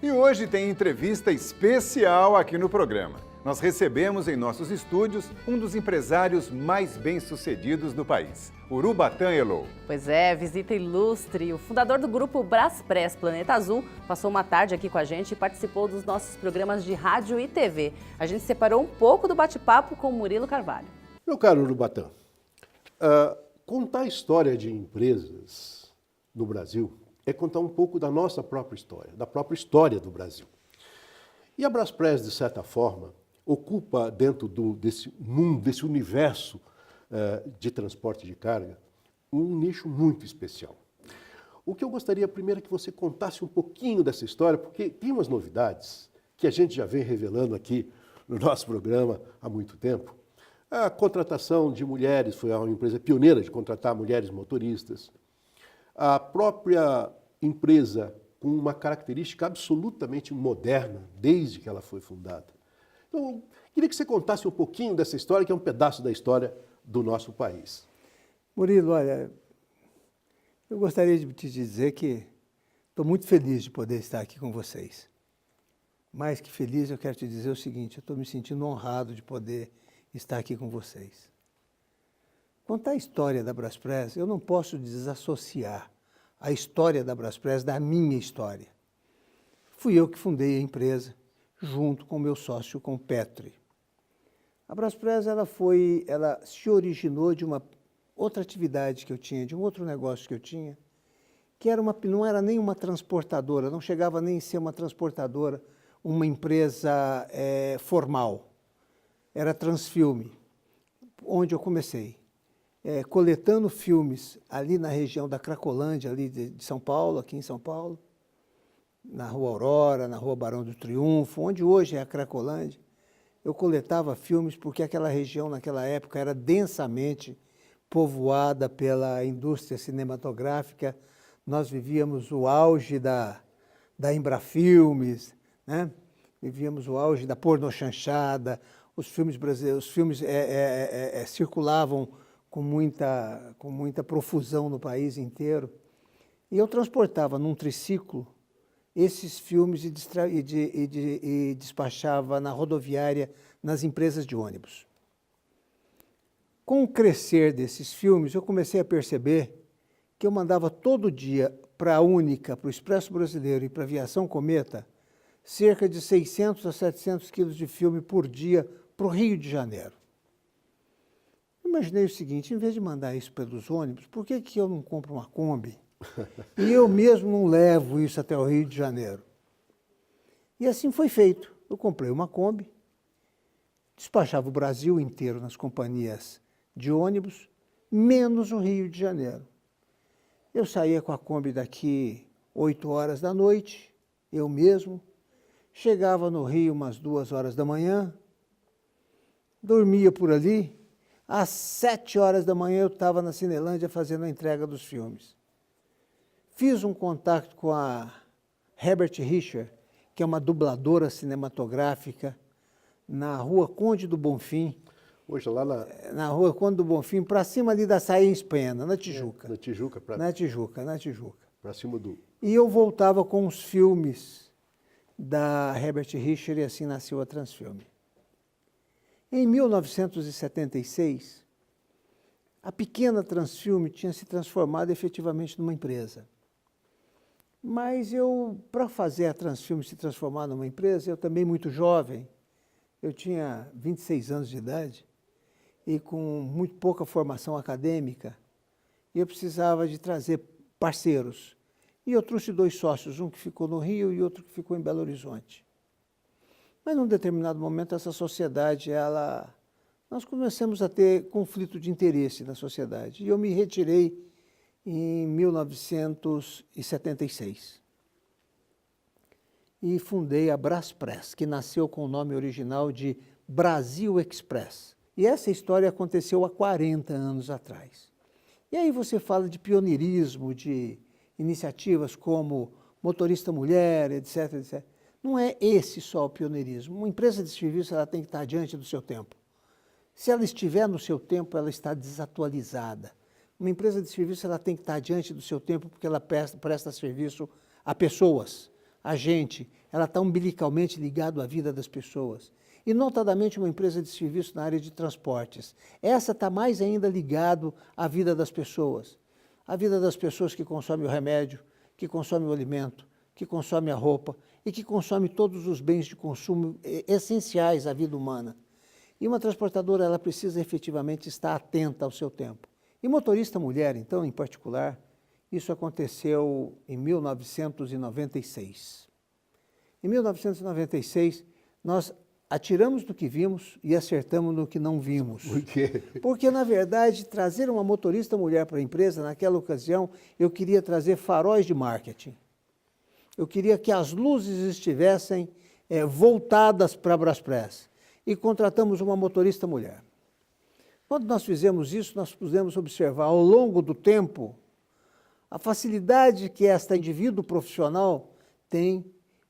E hoje tem entrevista especial aqui no programa. Nós recebemos em nossos estúdios um dos empresários mais bem-sucedidos do país, Urubatã Elo. Pois é, visita ilustre. O fundador do grupo Braspress Planeta Azul passou uma tarde aqui com a gente e participou dos nossos programas de rádio e TV. A gente separou um pouco do bate-papo com o Murilo Carvalho. Meu caro Urubatã, contar a história de empresas no Brasil é contar um pouco da nossa própria história, da própria história do Brasil. E a Braspress, de certa forma, ocupa dentro desse mundo, desse universo de transporte de carga, um nicho muito especial. O que eu gostaria primeiro é que você contasse um pouquinho dessa história, porque tem umas novidades que a gente já vem revelando aqui no nosso programa há muito tempo. A contratação de mulheres, foi uma empresa pioneira de contratar mulheres motoristas. A própria empresa com uma característica absolutamente moderna, desde que ela foi fundada. Então, queria que você contasse um pouquinho dessa história, que é um pedaço da história do nosso país. Murilo, olha, eu gostaria de te dizer que estou muito feliz de poder estar aqui com vocês. Mais que feliz, eu quero te dizer o seguinte, eu estou me sentindo honrado de poder estar aqui com vocês. Contar a história da Braspress, eu não posso desassociar a história da Braspress da minha história. Fui eu que fundei a empresa, junto com o meu sócio, com o Petri. A Braspress, ela se originou de uma outra atividade que eu tinha, de um outro negócio que eu tinha, que não era nem uma transportadora, não chegava nem a ser uma transportadora, uma empresa formal. Era Transfilme, onde eu comecei. Coletando filmes ali na região da Cracolândia, ali de São Paulo, aqui em São Paulo, na Rua Aurora, na Rua Barão do Triunfo, onde hoje é a Cracolândia. Eu coletava filmes porque aquela região, naquela época, era densamente povoada pela indústria cinematográfica. Nós vivíamos o auge da Embrafilmes, né? Vivíamos o auge da pornochanchada, os filmes brasileiros, os filmes circulavam com muita profusão no país inteiro. E eu transportava num triciclo esses filmes e despachava na rodoviária, nas empresas de ônibus. Com o crescer desses filmes, eu comecei a perceber que eu mandava todo dia para a Única, para o Expresso Brasileiro e para a Aviação Cometa, cerca de 600 a 700 quilos de filme por dia para o Rio de Janeiro. Imaginei o seguinte, em vez de mandar isso pelos ônibus, por que eu não compro uma Kombi? E eu mesmo não levo isso até o Rio de Janeiro. E assim foi feito. Eu comprei uma Kombi, despachava o Brasil inteiro nas companhias de ônibus, menos o Rio de Janeiro. Eu saía com a Kombi daqui 8 horas da noite, eu mesmo, chegava no Rio umas 2 horas da manhã, dormia por ali, às 7 horas da manhã eu estava na Cinelândia fazendo a entrega dos filmes. Fiz um contato com a Herbert Richard, que é uma dubladora cinematográfica, na Rua Conde do Bonfim. Hoje lá na Rua Conde do Bonfim, para cima ali da Saíns Pena, na Tijuca. Na Tijuca. Na Tijuca. Para cima do... E eu voltava com os filmes da Herbert Richard e assim nasceu a Transfilme. Em 1976, a pequena Transfilme tinha se transformado efetivamente numa empresa. Mas para fazer a Transfilme se transformar numa empresa, eu também muito jovem, eu tinha 26 anos de idade e com muito pouca formação acadêmica, e eu precisava de trazer parceiros. E eu trouxe 2 sócios, um que ficou no Rio e outro que ficou em Belo Horizonte. Mas, num determinado momento, essa sociedade, nós começamos a ter conflito de interesse na sociedade. E eu me retirei em 1976. E fundei a Braspress, que nasceu com o nome original de Brasil Express. E essa história aconteceu há 40 anos atrás. E aí você fala de pioneirismo, de iniciativas como motorista mulher, etc, etc. Não é esse só o pioneirismo. Uma empresa de serviço ela tem que estar diante do seu tempo. Se ela estiver no seu tempo, ela está desatualizada. Uma empresa de serviço ela tem que estar diante do seu tempo porque ela presta serviço a pessoas, a gente, ela está umbilicalmente ligada à vida das pessoas. E, notadamente, uma empresa de serviço na área de transportes. Essa está mais ainda ligada à vida das pessoas. A vida das pessoas que consomem o remédio, que consomem o alimento, que consomem a roupa e que consomem todos os bens de consumo essenciais à vida humana. E uma transportadora, ela precisa efetivamente estar atenta ao seu tempo. E motorista mulher, então, em particular, isso aconteceu em 1996. Em 1996, nós atiramos no que vimos e acertamos no que não vimos. Por quê? Porque, na verdade, trazer uma motorista mulher para a empresa, naquela ocasião, eu queria trazer faróis de marketing. Eu queria que as luzes estivessem voltadas para a Braspress. E contratamos uma motorista mulher. Quando nós fizemos isso, nós pudemos observar ao longo do tempo a facilidade que esta indivíduo profissional tem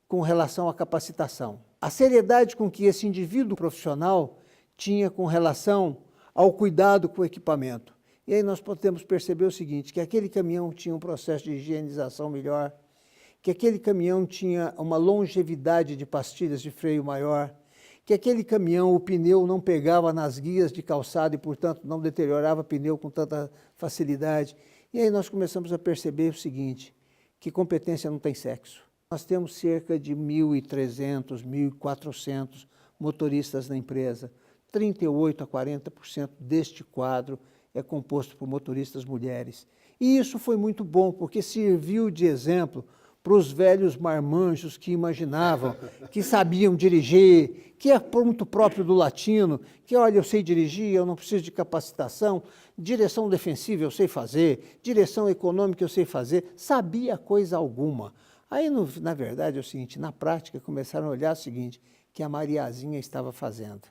com relação à capacitação. A seriedade com que esse indivíduo profissional tinha com relação ao cuidado com o equipamento. E aí nós podemos perceber o seguinte, que aquele caminhão tinha um processo de higienização melhor, que aquele caminhão tinha uma longevidade de pastilhas de freio maior, que aquele caminhão, o pneu não pegava nas guias de calçado e, portanto, não deteriorava pneu com tanta facilidade. E aí nós começamos a perceber o seguinte, que competência não tem sexo. Nós temos cerca de 1.300, 1.400 motoristas na empresa. 38% a 40% deste quadro é composto por motoristas mulheres. E isso foi muito bom, porque serviu de exemplo para os velhos marmanjos que imaginavam, que sabiam dirigir, que é muito próprio do latino, que olha, eu sei dirigir, eu não preciso de capacitação, direção defensiva eu sei fazer, direção econômica eu sei fazer, sabia coisa alguma. Aí, na verdade, é o seguinte, na prática começaram a olhar o seguinte, que a Mariazinha estava fazendo,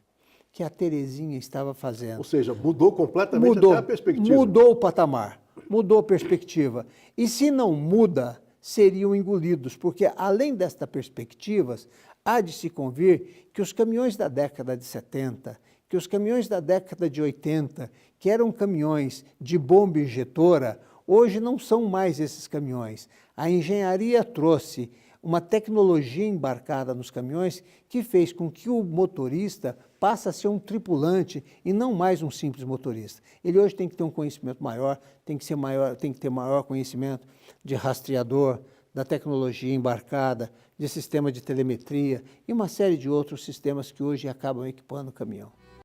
que a Terezinha estava fazendo. Ou seja, mudou completamente até a perspectiva. Mudou o patamar, mudou a perspectiva. E se não muda, seriam engolidos, porque além desta perspectiva, há de se convir que os caminhões da década de 70, que os caminhões da década de 80, que eram caminhões de bomba injetora, hoje não são mais esses caminhões. A engenharia trouxe uma tecnologia embarcada nos caminhões que fez com que o motorista passe a ser um tripulante e não mais um simples motorista. Ele hoje tem que ter um conhecimento maior, tem que ter maior conhecimento de rastreador, da tecnologia embarcada, de sistema de telemetria e uma série de outros sistemas que hoje acabam equipando o caminhão.